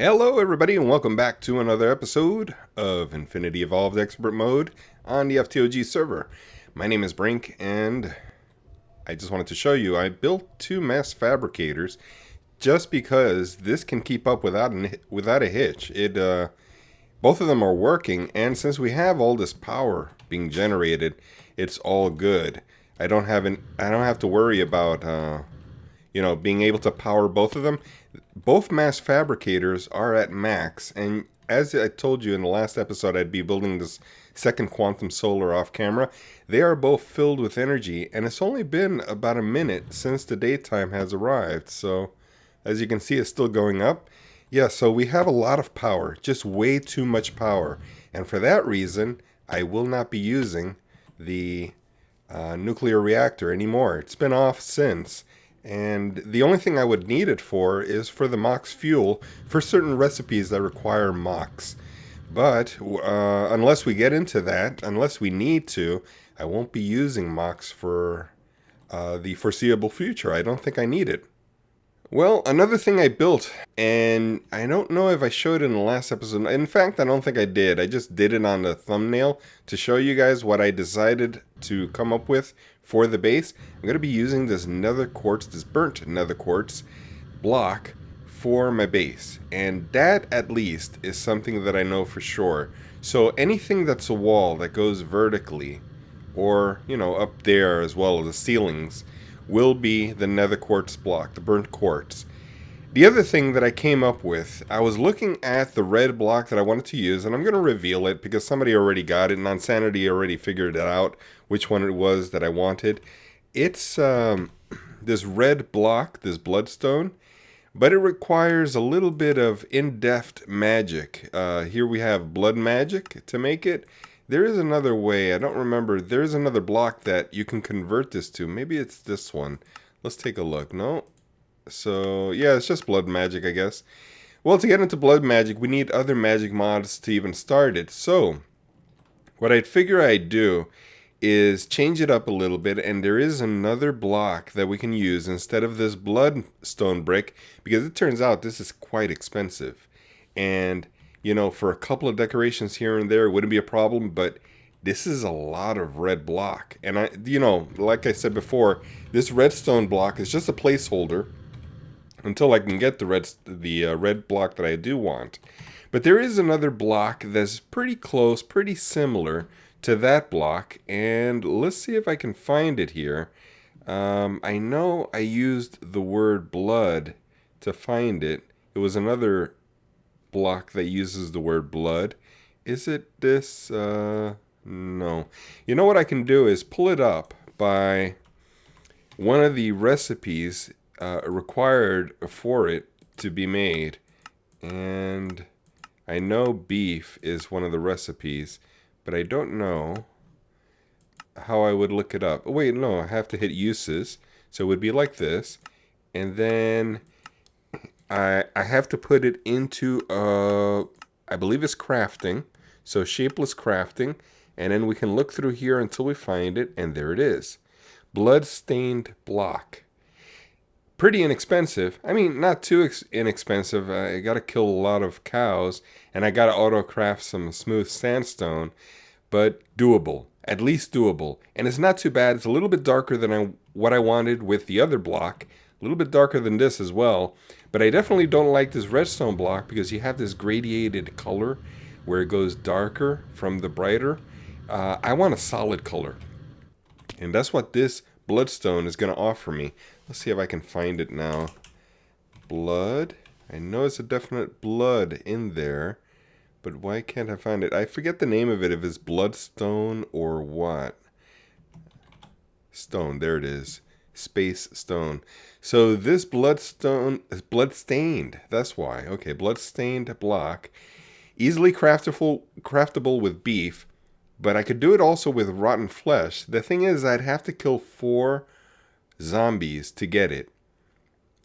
Hello everybody and welcome back to another episode of Infinity Evolved Expert Mode on the FTOG server. My name is Brink and I just wanted to show you I built two mass fabricators just because this can keep up without a hitch. Both of them are working, and since we have all this power being generated, it's all good. I don't have to worry about being able to power both of them. Both mass fabricators are at max, and as I told you in the last episode, I'd be building this second quantum solar off camera. They are both filled with energy, and it's only been about a minute since the daytime has arrived. So, as you can see, it's still going up. Yeah, so we have a lot of power, just way too much power. And for that reason, I will not be using the nuclear reactor anymore. It's been off since. And the only thing I would need it for is for the MOX fuel for certain recipes that require MOX. But unless we get into that, unless we need to, I won't be using MOX for the foreseeable future. I don't think I need it. Well, another thing I built, and I don't know if I showed it in the last episode. In fact, I don't think I did. I just did it on the thumbnail to show you guys what I decided to come up with for the base. I'm going to be using this nether quartz, this burnt nether quartz block for my base. And that, at least, is something that I know for sure. So anything that's a wall that goes vertically, or, up there as well as the ceilings, will be the nether quartz block, the burnt quartz. The other thing that I came up with, I was looking at the red block that I wanted to use, and I'm going to reveal it because somebody already got it, and Insanity already figured it out, which one it was that I wanted. It's this red block, this bloodstone, but it requires a little bit of in-depth magic. Here we have blood magic to make it. There is another way, I don't remember, there's another block that you can convert this to. Maybe it's this one. Let's take a look. No? So, yeah, it's just blood magic, I guess. Well, to get into blood magic, we need other magic mods to even start it. So, what I'd figure I'd do is change it up a little bit, and there is another block that we can use instead of this bloodstone brick, because it turns out this is quite expensive. And for a couple of decorations here and there, it wouldn't be a problem, but this is a lot of red block. And like I said before, this redstone block is just a placeholder until I can get the red block that I do want. But there is another block that's pretty close, pretty similar to that block, and let's see if I can find it here. I know I used the word blood to find it. It was another block that uses the word blood. Is it this? No. You know what I can do is pull it up by one of the recipes required for it to be made. And I know beef is one of the recipes, but I don't know how I would look it up. Oh, wait, no, I have to hit uses. So it would be like this. And then I have to put it into, I believe it's crafting. So shapeless crafting. And then we can look through here until we find it. And there it is. Blood-stained block. Pretty inexpensive. I mean, not too inexpensive. I got to kill a lot of cows. And I got to auto-craft some smooth sandstone. But doable. At least doable. And it's not too bad. It's a little bit darker than what I wanted with the other block. A little bit darker than this as well. But I definitely don't like this redstone block because you have this gradiated color where it goes darker from the brighter. I want a solid color. And that's what this bloodstone is going to offer me. Let's see if I can find it now. Blood. I know it's a definite blood in there. But why can't I find it? I forget the name of it, if it's bloodstone or what. Stone, there it is. Space stone. So this bloodstone is blood-stained. That's why. Okay, blood-stained block. Easily craftable with beef. But I could do it also with rotten flesh. The thing is, I'd have to kill 4 zombies to get it.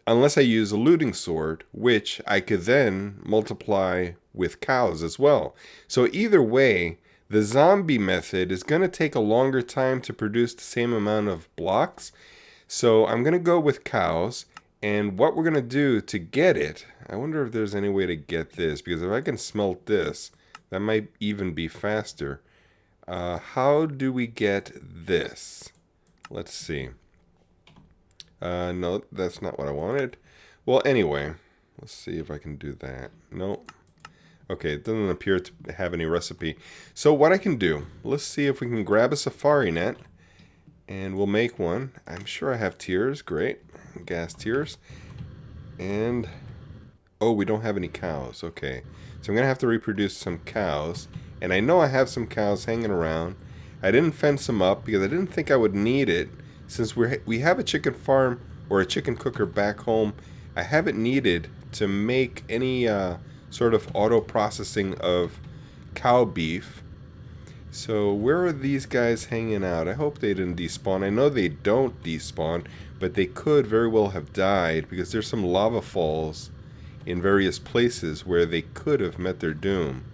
Unless I use a looting sword, which I could then multiply with cows as well. So either way, the zombie method is going to take a longer time to produce the same amount of blocks. So I'm going to go with cows, And what we're going to do to get it, I wonder if there's any way to get this, because if I can smelt this, that might even be faster. How do we get this? Let's see. No, that's not what I wanted. Well, anyway, let's see if I can do that. Nope. Okay, it doesn't appear to have any recipe. So what I can do, let's see if we can grab a safari net, and we'll make one. I'm sure I have tiers. Great. Gas tiers. And, oh, we don't have any cows. Okay. So I'm going to have to reproduce some cows. And I know I have some cows hanging around. I didn't fence them up because I didn't think I would need it. Since we have a chicken farm or a chicken cooker back home, I haven't needed to make any sort of auto processing of cow beef. So where are these guys hanging out? I hope they didn't despawn. I know they don't despawn, but they could very well have died because there's some lava falls in various places where they could have met their doom.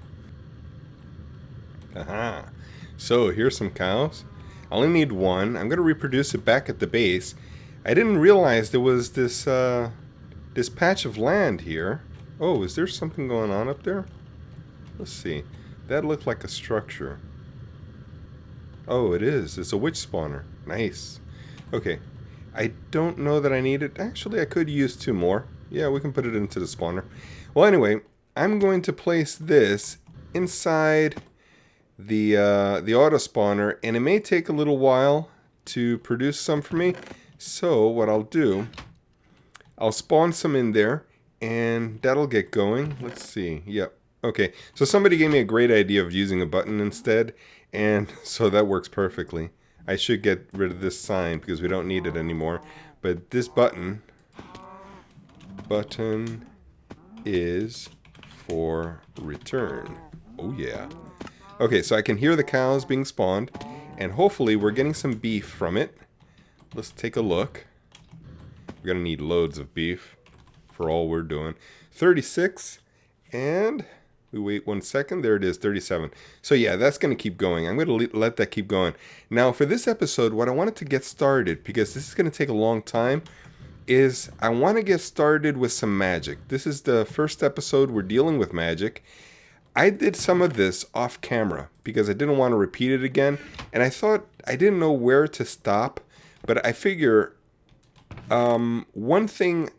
Aha. So here's some cows. I only need one. I'm going to reproduce it back at the base. I didn't realize there was this this patch of land here. Oh, is there something going on up there? Let's see. That looked like a structure. Oh, it is. It's a witch spawner. Nice. Okay. I don't know that I need it. Actually, I could use 2 more. Yeah, we can put it into the spawner. Well, anyway, I'm going to place this inside the auto spawner, and it may take a little while to produce some for me. So what I'll do, I'll spawn some in there, and that'll get going. Let's see. Yep. Okay. So somebody gave me a great idea of using a button instead, and so that works perfectly. I should get rid of this sign because we don't need it anymore. But this button is for return. Oh yeah. Okay, so I can hear the cows being spawned, and hopefully we're getting some beef from it. Let's take a look. We're gonna need loads of beef for all we're doing. 36, and we wait 1 second. There it is, 37. So yeah, that's gonna keep going. I'm gonna let that keep going. Now for this episode, what I wanted to get started, because this is gonna take a long time, is I want to get started with some magic. This is the first episode we're dealing with magic. I did some of this off camera because I didn't want to repeat it again, and I thought I didn't know where to stop, but I figure one thing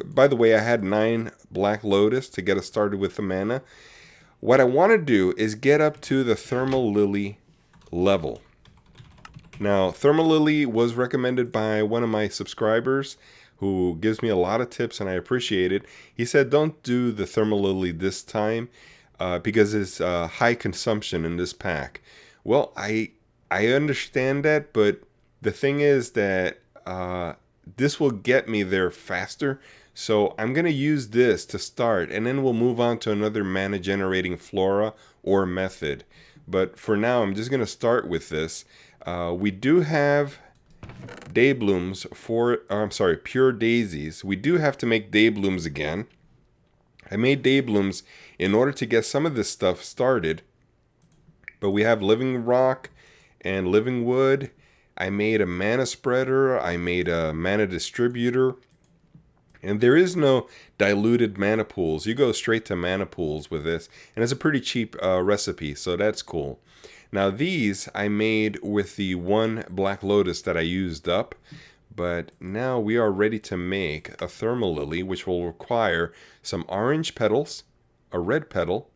by the way, I had 9 Black Lotus to get us started with the mana. What I want to do is get up to the thermalilly level. Now, thermalilly was recommended by one of my subscribers who gives me a lot of tips, and I appreciate it. He said don't do the thermalilly this time because it's high consumption in this pack. Well, I understand that, but the thing is that this will get me there faster. So I'm going to use this to start, and then we'll move on to another mana generating flora or method. But for now, I'm just going to start with this. We do have day blooms pure daisies. We do have to make day blooms again. I made day blooms in order to get some of this stuff started. But we have living rock and living wood. I made a mana spreader. I made a mana distributor. And there is no diluted mana pools. You go straight to mana pools with this. And it's a pretty cheap recipe, so that's cool. Now these I made with the 1 Black Lotus that I used up. But now we are ready to make a thermalilly, which will require some orange petals, a red petal,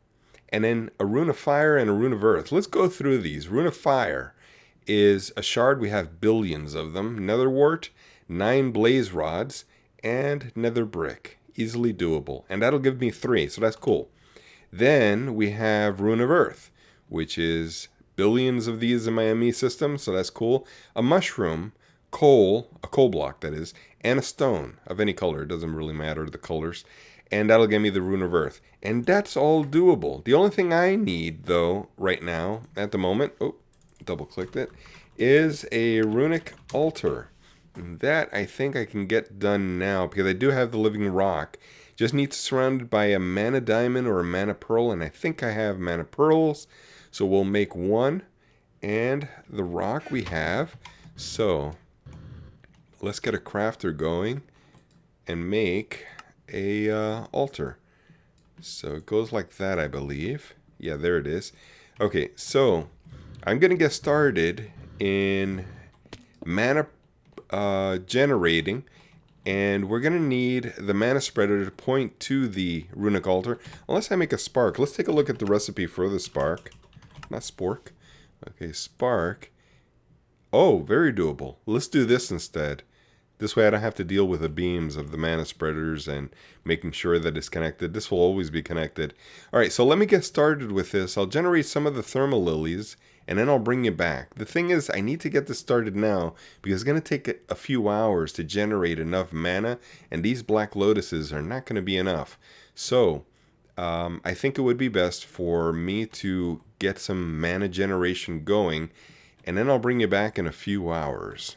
and then a rune of fire and a rune of earth. Let's go through these. Rune of fire is a shard. We have billions of them. Netherwort, 9 blaze rods, and nether brick. Easily doable. And that'll give me 3, so that's cool. Then we have rune of earth, which is billions of these in my ME system, so that's cool. A mushroom, coal, a coal block that is, and a stone of any color. It doesn't really matter the colors. And that'll give me the rune of earth. And that's all doable. The only thing I need, though, right now, at the moment, oh, double clicked it, is a runic altar. And that I think I can get done now because I do have the living rock. Just need to surround it by a mana diamond or a mana pearl, and I think I have mana pearls. So we'll make 1, and the rock we have. So let's get a crafter going. and make a altar. So it goes like that, I believe. Yeah, there it is. Okay, so I'm going to get started in mana generating, and we're going to need the mana spreader to point to the runic altar, unless I make a spark. Let's take a look at the recipe for the spark. Not spork. Okay, spark. Oh, very doable. Let's do this instead. This way I don't have to deal with the beams of the mana spreaders and making sure that it's connected. This will always be connected. Alright, so let me get started with this. I'll generate some of the thermalillies, and then I'll bring you back. The thing is, I need to get this started now, because it's going to take a few hours to generate enough mana, and these black lotuses are not going to be enough. So, I think it would be best for me to get some mana generation going, and then I'll bring you back in a few hours.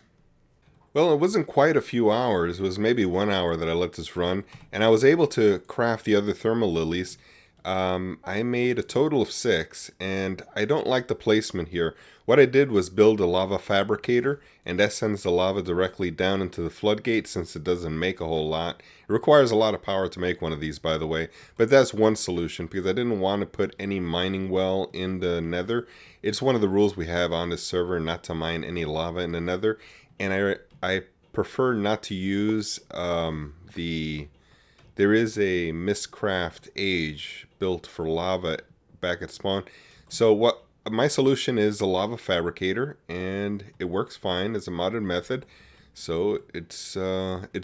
Well, it wasn't quite a few hours. It was maybe 1 hour that I let this run, and I was able to craft the other thermalillies. I made a total of 6, and I don't like the placement here. What I did was build a lava fabricator, and that sends the lava directly down into the floodgate since it doesn't make a whole lot. It requires a lot of power to make one of these, by the way, but that's one solution because I didn't want to put any mining well in the nether. It's one of the rules we have on this server not to mine any lava in the nether, and I prefer not to use there is a Mistcraft age built for lava back at spawn. So what my solution is a lava fabricator, and it works fine as a modded method. So it's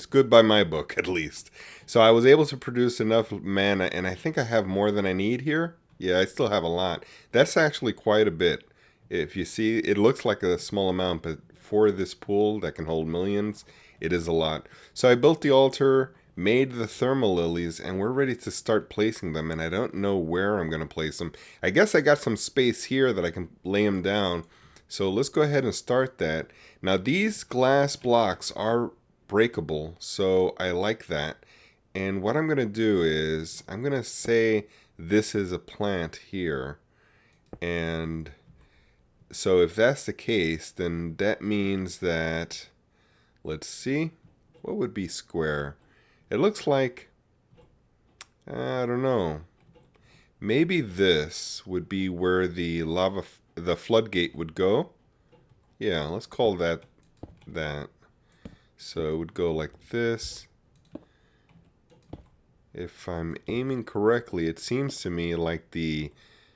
good by my book at least. So I was able to produce enough mana, and I think I have more than I need here. Yeah, I still have a lot. That's actually quite a bit. If you see, it looks like a small amount, but for this pool that can hold millions, it is a lot. So I built the altar, made the thermalillies, and we're ready to start placing them, and I don't know where I'm going to place them. I guess I got some space here that I can lay them down. So let's go ahead and start that. Now these glass blocks are breakable, so I like that. And what I'm going to do is, I'm going to say this is a plant here. And so if that's the case, then that means that, let's see, what would be square? It looks like, I don't know, maybe this would be where the the floodgate would go. Yeah, let's call that that. So it would go like this. If I'm aiming correctly, it seems to me like the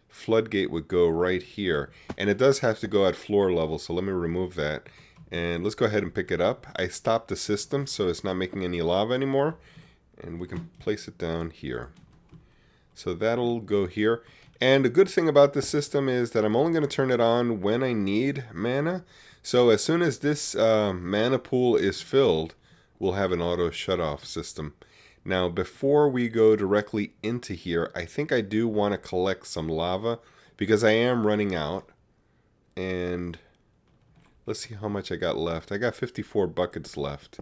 floodgate would go right here, and it does have to go at floor level, so let me remove that, and let's go ahead and pick it up. I stopped the system so it's not making any lava anymore, and we can place it down here. So that'll go here, and the good thing about this system is that I'm only going to turn it on when I need mana. So as soon as this mana pool is filled, we'll have an auto shut off system. Now, before we go directly into here, I think I do want to collect some lava because I am running out. And let's see how much I got left. I got 54 buckets left.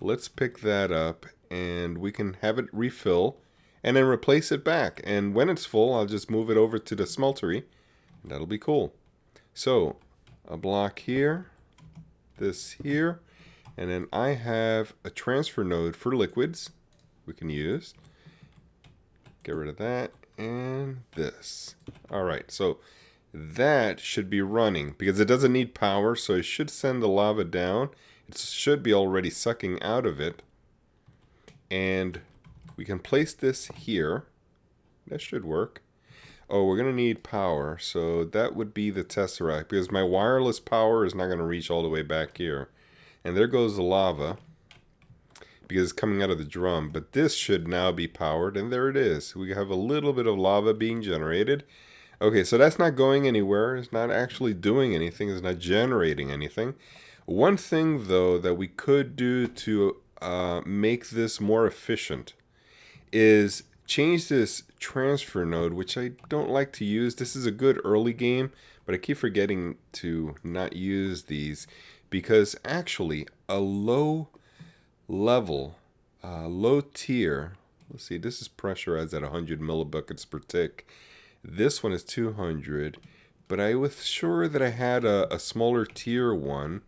Let's pick that up and we can have it refill and then replace it back. And when it's full, I'll just move it over to the smeltery. That'll be cool. So, a block here, this here, and then I have a transfer node for liquids we can use. Get rid of that and this. Alright, so that should be running because it doesn't need power, so it should send the lava down. It should be already sucking out of it. And we can place this here. That should work. Oh, we're going to need power, so that would be the tesseract because my wireless power is not going to reach all the way back here. And there goes the lava, because it's coming out of the drum, but this should now be powered, and there it is. We have a little bit of lava being generated. Okay, so that's not going anywhere. It's not actually doing anything. It's not generating anything. One thing, though, that we could do to make this more efficient is change this transfer node, which I don't like to use. This is a good early game, but I keep forgetting to not use these because actually a low level, low tier, let's see, this is pressurized at 100 millibuckets per tick. This one is 200, but I was sure that I had a smaller tier one.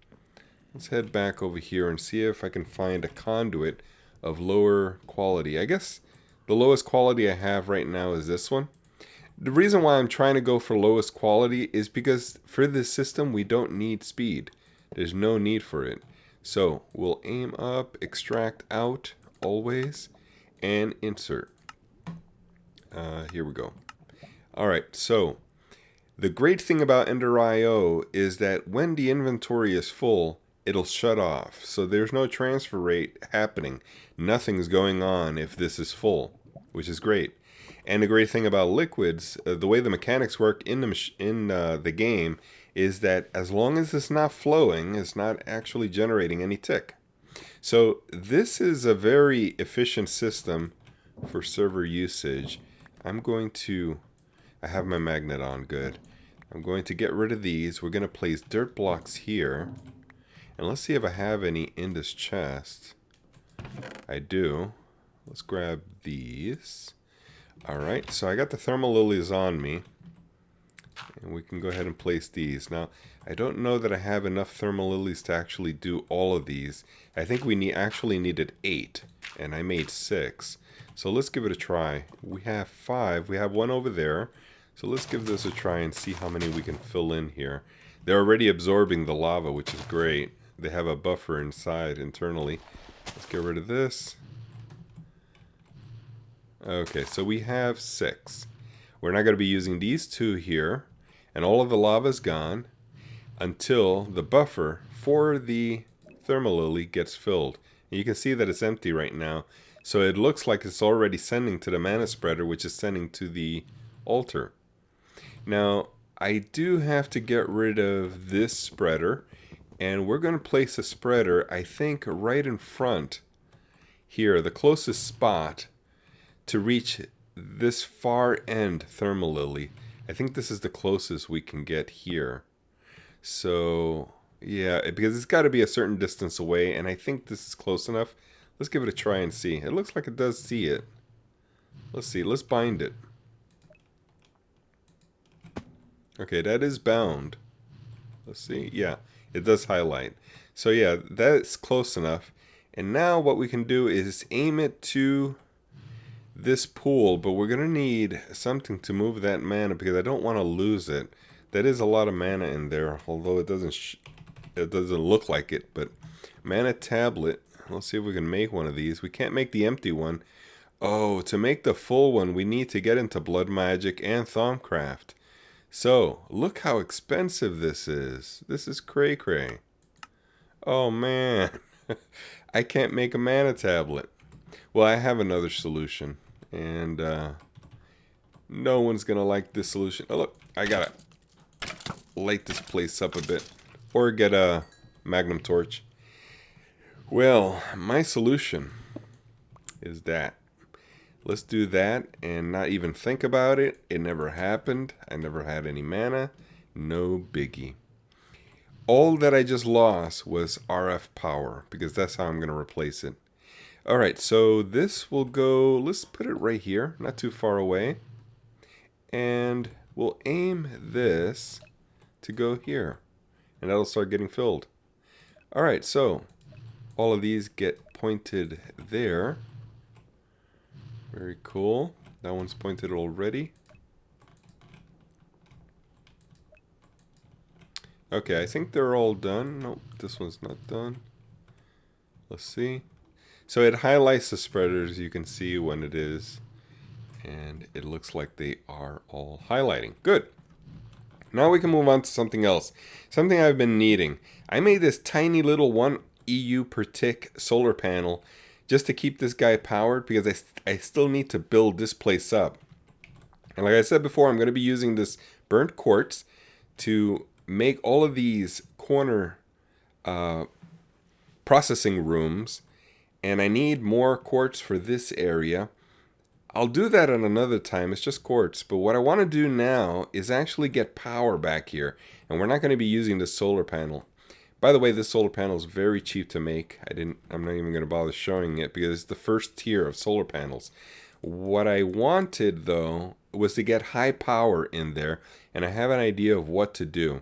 Let's head back over here and see if I can find a conduit of lower quality. I guess the lowest quality I have right now is this one. The reason why I'm trying to go for lowest quality is because for this system we don't need speed. There's no need for it. So we'll aim up, extract out always, and insert. Here we go. Alright, so the great thing about Ender.io is that when the inventory is full, it'll shut off. So there's no transfer rate happening. Nothing's going on if this is full, which is great. And the great thing about liquids, the way the mechanics work in the game, is that as long as it's not flowing, it's not actually generating any tick. So this is a very efficient system for server usage. I have my magnet on, good. I'm going to get rid of these. We're going to place dirt blocks here. And let's see if I have any in this chest. I do. Let's grab these. Alright, so I got the thermalillies on me. And we can go ahead and place these. Now, I don't know that I have enough thermalillies to actually do all of these. I think we actually needed 8. And I made 6. So let's give it a try. We have 5. We have one over there. So let's give this a try and see how many we can fill in here. They're already absorbing the lava, which is great. They have a buffer inside internally. Let's get rid of this. Okay, so we have 6. We're not going to be using these 2 here. And all of the lava is gone until the buffer for the thermalilly gets filled. And you can see that it's empty right now. So it looks like it's already sending to the mana spreader, which is sending to the altar. Now, I do have to get rid of this spreader. And we're going to place a spreader, I think, right in front here, the closest spot to reach this far end thermalilly. I think this is the closest we can get here. So, yeah, because it's got to be a certain distance away, and I think this is close enough. Let's give it a try and see. It looks like it does see it. Let's see. Let's bind it. Okay, that is bound. Let's see. Yeah, it does highlight. So, yeah, that's close enough. And now what we can do is aim it to this pool, but we're going to need something to move that mana because I don't want to lose it. That is a lot of mana in there, although it doesn't look like it. But mana tablet, let's see if we can make one of these. We can't make the empty one. Oh, to make the full one, we need to get into Blood Magic and Thaumcraft. So, look how expensive this is. This is cray-cray. Oh, man. I can't make a mana tablet. Well, I have another solution. And no one's going to like this solution. Oh, look. I got to light this place up a bit. Or get a magnum torch. Well, my solution is that. Let's do that and not even think about it. It never happened. I never had any mana. No biggie. All that I just lost was RF power because that's how I'm going to replace it. Alright, so this will go, let's put it right here, not too far away. And we'll aim this to go here. And that'll start getting filled. Alright, so all of these get pointed there. Very cool. That one's pointed already. Okay, I think they're all done. Nope, this one's not done. Let's see. So it highlights the spreaders, you can see when it is. And it looks like they are all highlighting. Good. Now we can move on to something else. Something I've been needing. I made this tiny little 1 EU per tick solar panel just to keep this guy powered because I still need to build this place up. And like I said before, I'm going to be using this burnt quartz to make all of these corner processing rooms. And I need more quartz for this area. I'll do that at another time. It's just quartz. But what I want to do now is actually get power back here. And we're not going to be using this solar panel. By the way, this solar panel is very cheap to make. I'm not even going to bother showing it because it's the first tier of solar panels. What I wanted, though, was to get high power in there. And I have an idea of what to do.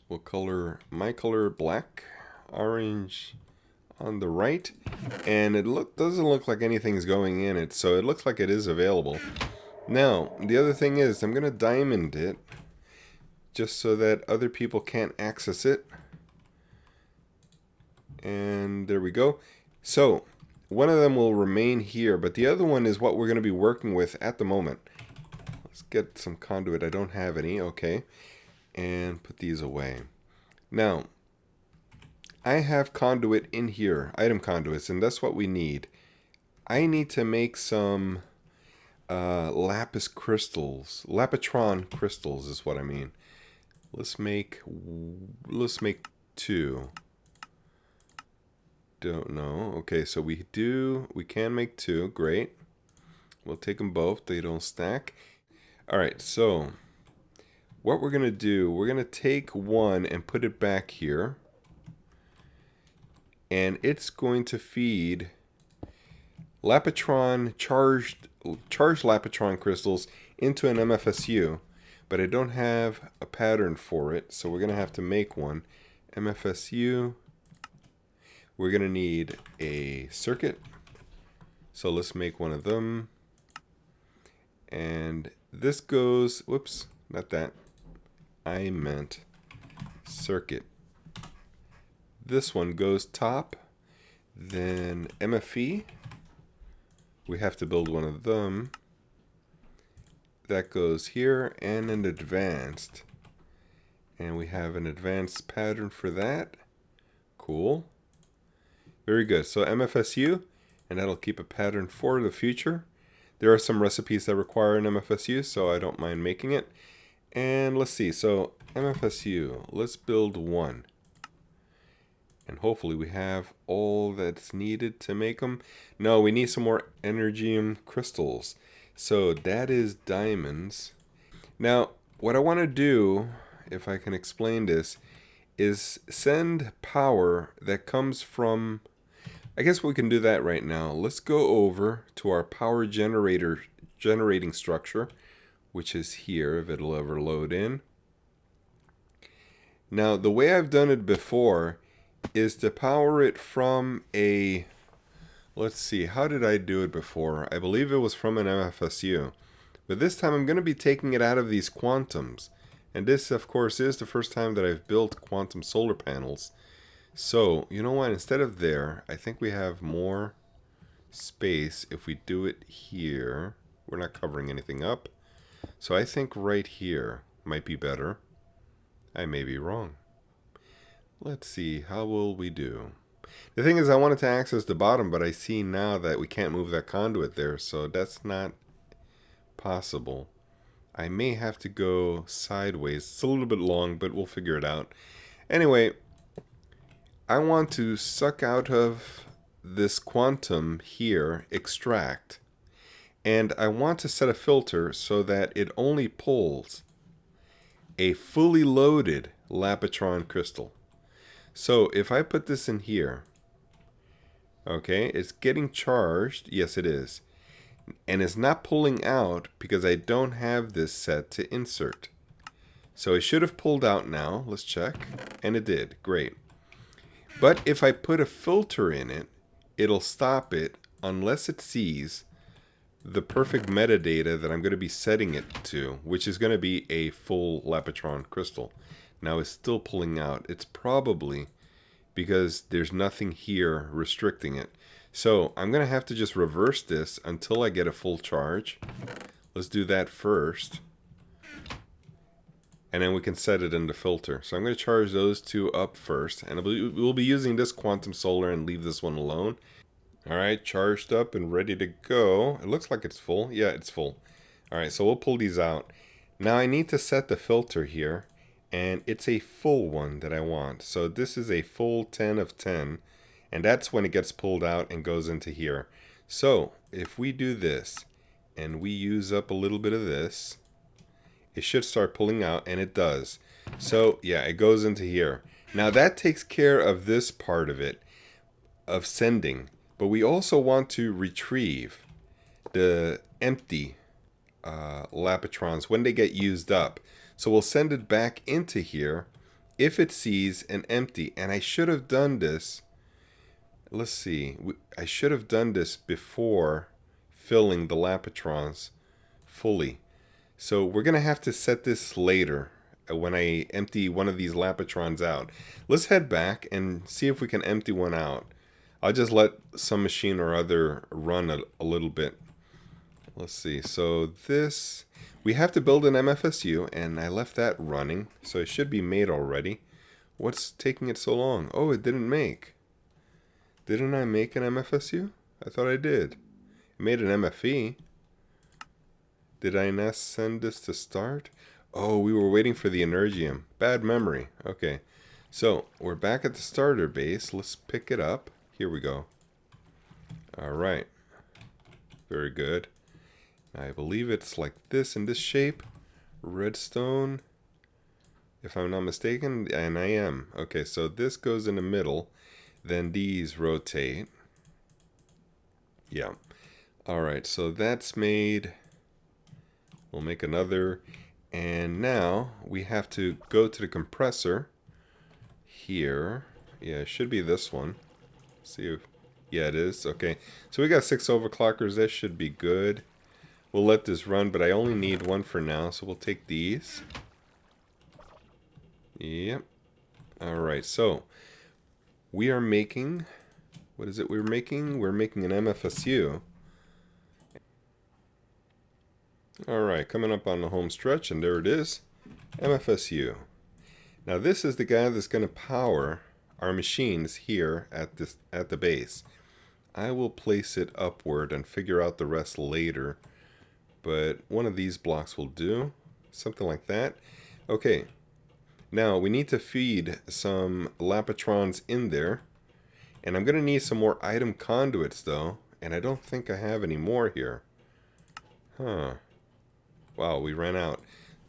We'll color my color black, orange on the right, and it doesn't look like anything's going in it, so it looks like it is available. Now, the other thing is, I'm going to diamond it, just so that other people can't access it. And there we go. So, one of them will remain here, but the other one is what we're going to be working with at the moment. Let's get some conduit. I don't have any. Okay. And put these away. Now, I have conduit in here, item conduits, and that's what we need. I need to make some lapis crystals. Lapitron crystals is what I mean. Let's make 2. Don't know. Okay, so we can make 2. Great. We'll take them both. They don't stack. Alright, so what we're going to do, we're going to take one and put it back here. And it's going to feed Lapitron, charged Lapitron crystals into an Mfsu. But I don't have a pattern for it, so we're going to have to make one. Mfsu. We're going to need a circuit. So let's make one of them. And this goes, whoops, not that. I meant circuit. This one goes top. Then MFE. We have to build one of them. That goes here, and an advanced. And we have an advanced pattern for that. Cool. Very good. So MFSU, and that'll keep a pattern for the future. There are some recipes that require an MFSU, so I don't mind making it. And let's see. So MFSU, let's build one. And hopefully we have all that's needed to make them. No, we need some more energium crystals. So that is diamonds. Now, what I want to do, if I can explain this, is send power that comes from... I guess we can do that right now. Let's go over to our power generating structure, which is here, if it'll ever load in. Now, the way I've done it before is to power it from a... Let's see, how did I do it before? I believe it was from an MFSU. But this time I'm going to be taking it out of these quantums. And this, of course, is the first time that I've built quantum solar panels. So, you know what? Instead of there, I think we have more space if we do it here. We're not covering anything up. So I think right here might be better. I may be wrong. Let's see, how will we do? The thing is, I wanted to access the bottom, but I see now that we can't move that conduit there, so that's not possible. I may have to go sideways. It's a little bit long, but we'll figure it out. Anyway, I want to suck out of this quantum here, extract, and I want to set a filter so that it only pulls a fully loaded Lapitron crystal. So if I put this in here, okay, it's getting charged. Yes, it is. And it's not pulling out because I don't have this set to insert. So it should have pulled out now. Let's check. And it did. Great. But if I put a filter in it, it'll stop it unless it sees the perfect metadata that I'm going to be setting it to, which is going to be a full Lapitron crystal. Now it's still pulling out. It's probably because there's nothing here restricting it. So I'm going to have to just reverse this until I get a full charge. Let's do that first. And then we can set it in the filter. So I'm going to charge those two up first. And we'll be using this quantum solar and leave this one alone. Alright, charged up and ready to go. It looks like it's full. Yeah, it's full. Alright, so we'll pull these out. Now I need to set the filter here. And it's a full one that I want. So this is a full 10 of 10. And that's when it gets pulled out and goes into here. So if we do this and we use up a little bit of this, it should start pulling out, and it does. So yeah, it goes into here. Now that takes care of this part of it, of sending. But we also want to retrieve the empty Lapitrons when they get used up. So we'll send it back into here if it sees an empty. And I should have done this let's see. I should have done this before filling the Lapatrons fully. So we're going to have to set this later when I empty one of these Lapatrons out. Let's head back and see if we can empty one out. I'll just let some machine or other run a little bit. Let's see. So this, we have to build an MFSU, and I left that running, so it should be made already. What's taking it so long? Oh, it didn't make. Didn't I make an MFSU? I thought I did. I made an MFE. Did I not send this to start? Oh, we were waiting for the Energium. Bad memory. Okay. So, we're back at the starter base. Let's pick it up. Here we go. Alright. Very good. I believe it's like this in this shape. Redstone. If I'm not mistaken, and I am. Okay, so this goes in the middle. Then these rotate. Yeah. Alright, so that's made. We'll make another. And now we have to go to the compressor here. Yeah, it should be this one. See if, yeah, it is. Okay, so we got 6 overclockers. That should be good. We'll let this run, but I only need one for now, so we'll take these. Yep. Alright, so we are making, what is it we're making? We're making an MFSU. Alright, coming up on the home stretch, and there it is, MFSU. Now this is the guy that's going to power our machines here at the base. I will place it upward and figure out the rest later, but one of these blocks will do, something like that. Okay, now we need to feed some Lapatrons in there, and I'm going to need some more item conduits though, and I don't think I have any more here. Huh. Wow, we ran out.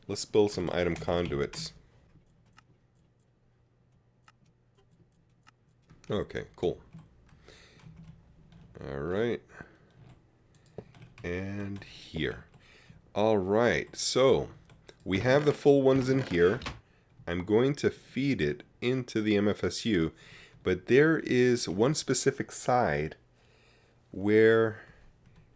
Let's build some item conduits. Okay, cool. Alright. And here. Alright, so we have the full ones in here. I'm going to feed it into the MFSU, but there is one specific side where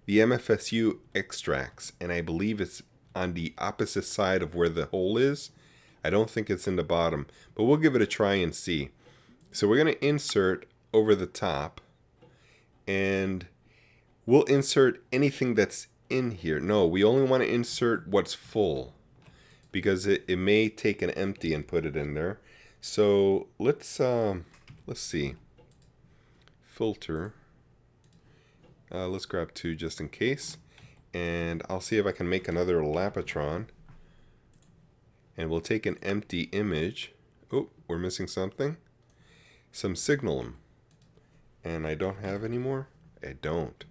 the MFSU extracts, and I believe it's on the opposite side of where the hole is. I don't think it's in the bottom, but we'll give it a try and see. So we're going to insert over the top, and we'll insert anything that's in here. No, we only want to insert what's full, because it may take an empty and put it in there. So let's see. Filter. Let's grab 2 just in case. And I'll see if I can make another Lapatron. And we'll take an empty image. Oh, we're missing something. Some signalum. And I don't have any more? I don't.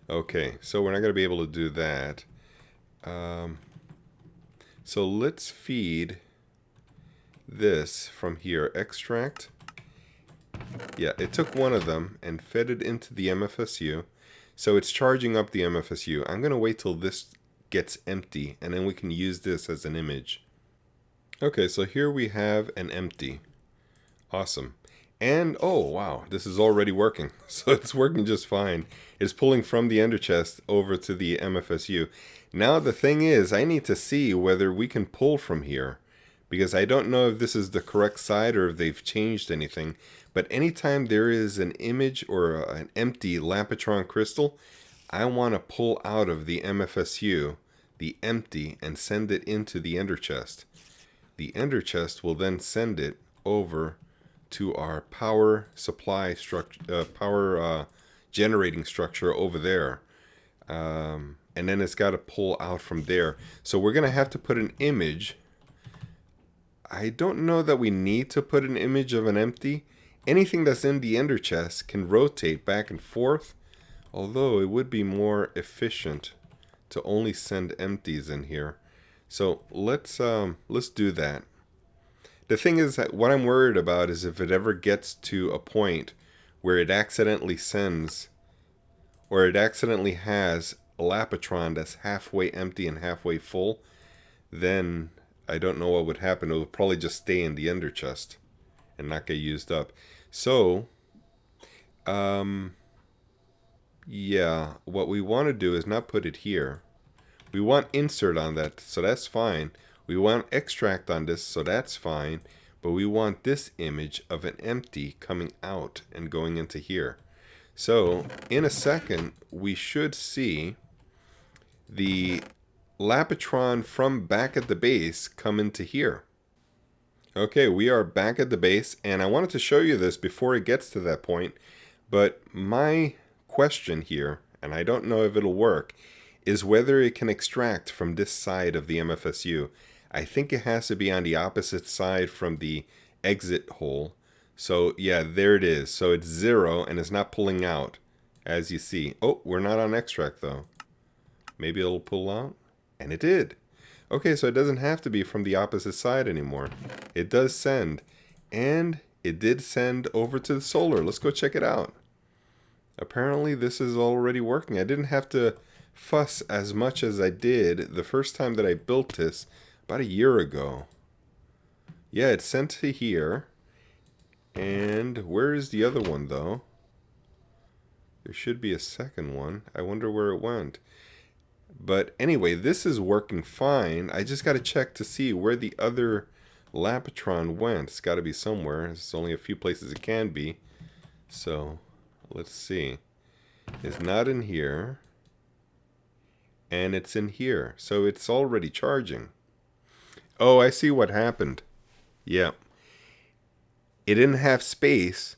Okay, so we're not going to be able to do that. So let's feed this from here. Extract. Yeah, it took one of them and fed it into the MFSU. So it's charging up the MFSU. I'm going to wait till this gets empty, and then we can use this as an image. Okay, so here we have an empty. Awesome. And, oh, wow, this is already working. So it's working just fine. It's pulling from the ender chest over to the MFSU. Now the thing is, I need to see whether we can pull from here, because I don't know if this is the correct side or if they've changed anything. But anytime there is an image or an empty Lapatron crystal, I want to pull out of the MFSU the empty and send it into the ender chest. The ender chest will then send it over to our power supply structure, power generating structure over there. And then it's got to pull out from there. So we're going to have to put an image. I don't know that we need to put an image of an empty. Anything that's in the ender chest can rotate back and forth, although it would be more efficient to only send empties in here. So let's do that. The thing is that what I'm worried about is if it ever gets to a point where it accidentally sends, or it accidentally has a Lapatron that's halfway empty and halfway full, then I don't know what would happen. It would probably just stay in the ender chest and not get used up. So Yeah, what we want to do is not put it here. We want insert on that, so that's fine. We want extract on this, so that's fine. But we want this image of an empty coming out and going into here. So in a second, we should see the Lapitron from back at the base come into here. Okay, we are back at the base, and I wanted to show you this before it gets to that point. But my question here, and I don't know if it'll work, is whether it can extract from this side of the MFSU. I think it has to be on the opposite side from the exit hole. So yeah, there it is. So it's 0 and it's not pulling out, as you see. Oh, we're not on extract though. Maybe it'll pull out. And it did. Okay, so it doesn't have to be from the opposite side anymore. It does send. And it did send over to the solar. Let's go check it out. Apparently this is already working. I didn't have to fuss as much as I did the first time that I built this about a year ago. Yeah, it's sent to here. And where is the other one though? There should be a second one. I wonder where it went. But anyway, this is working fine. I just got to check to see where the other Lapitron went. It's got to be somewhere. There's only a few places it can be. So let's see. It's not in here. And it's in here. So it's already charging. Oh, I see what happened. Yeah. It didn't have space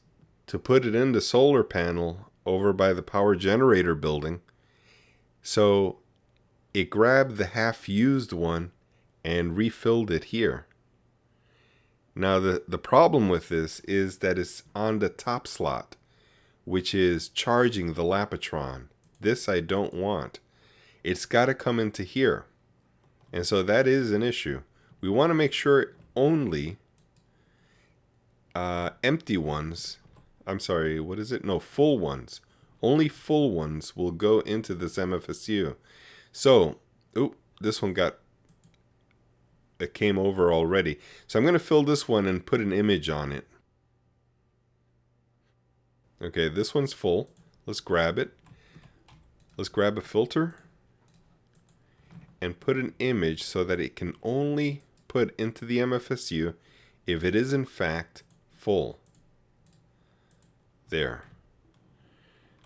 to put it in the solar panel over by the power generator building. So it grabbed the half-used one and refilled it here. Now the problem with this is that it's on the top slot, which is charging the Lapitron. This I don't want. It's got to come into here. And so that is an issue. We want to make sure only empty ones, I'm sorry, what is it? No, full ones. Only full ones will go into this MFSU. So, this one it came over already. So I'm going to fill this one and put an image on it. Okay, this one's full. Let's grab it. Let's grab a filter and put an image so that it can only put into the MFSU if it is in fact full. There.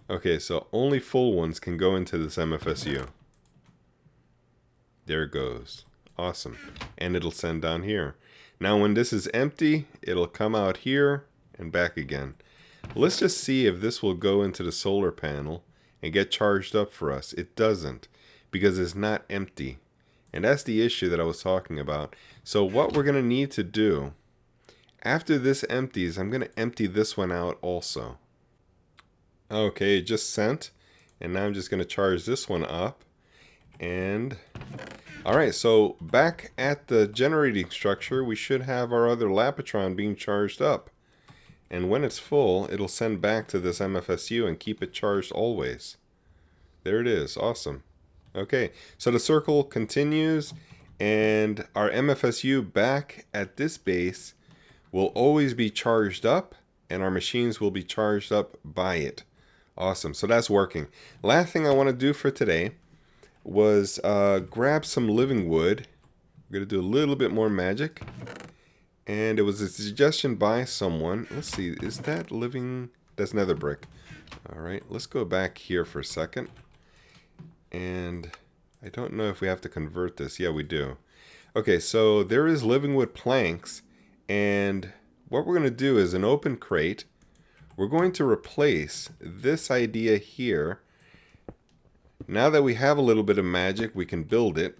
Okay, so only full ones can go into this MFSU. There it goes. Awesome. And it'll send down here. Now when this is empty, it'll come out here and back again. Let's just see if this will go into the solar panel and get charged up for us. It doesn't, because it's not empty. And that's the issue that I was talking about. So what we're going to need to do, after this empties, I'm going to empty this one out also. Okay, it just sent. And now I'm just going to charge this one up. And alright, so back at the generating structure, we should have our other Lapitron being charged up. And when it's full, it'll send back to this MFSU and keep it charged always. There it is. Awesome. Okay, so the circle continues, and our MFSU back at this base will always be charged up, and our machines will be charged up by it. Awesome, so that's working. Last thing I want to do for today was grab some living wood. We're going to do a little bit more magic. And it was a suggestion by someone. Let's see, is that living? That's nether brick. Alright, let's go back here for a second. And I don't know if we have to convert this. Yeah, we do. Okay, so there is living wood planks. And what we're going to do is an open crate. We're going to replace this idea here. Now that we have a little bit of magic, we can build it.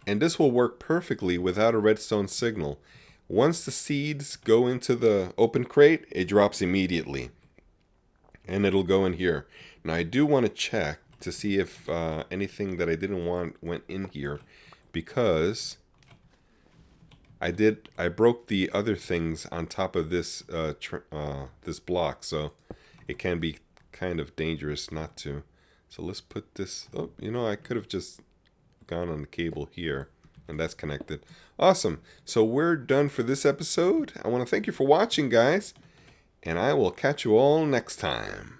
And this will work perfectly without a redstone signal. Once the seeds go into the open crate, it drops immediately. And it'll go in here. Now I do want to check to see if anything that I didn't want went in here. Because I broke the other things on top of this this block. So it can be kind of dangerous not to. So let's put this, oh, you know, I could have just gone on the cable here, and that's connected. Awesome. So we're done for this episode. I want to thank you for watching, guys, and I will catch you all next time.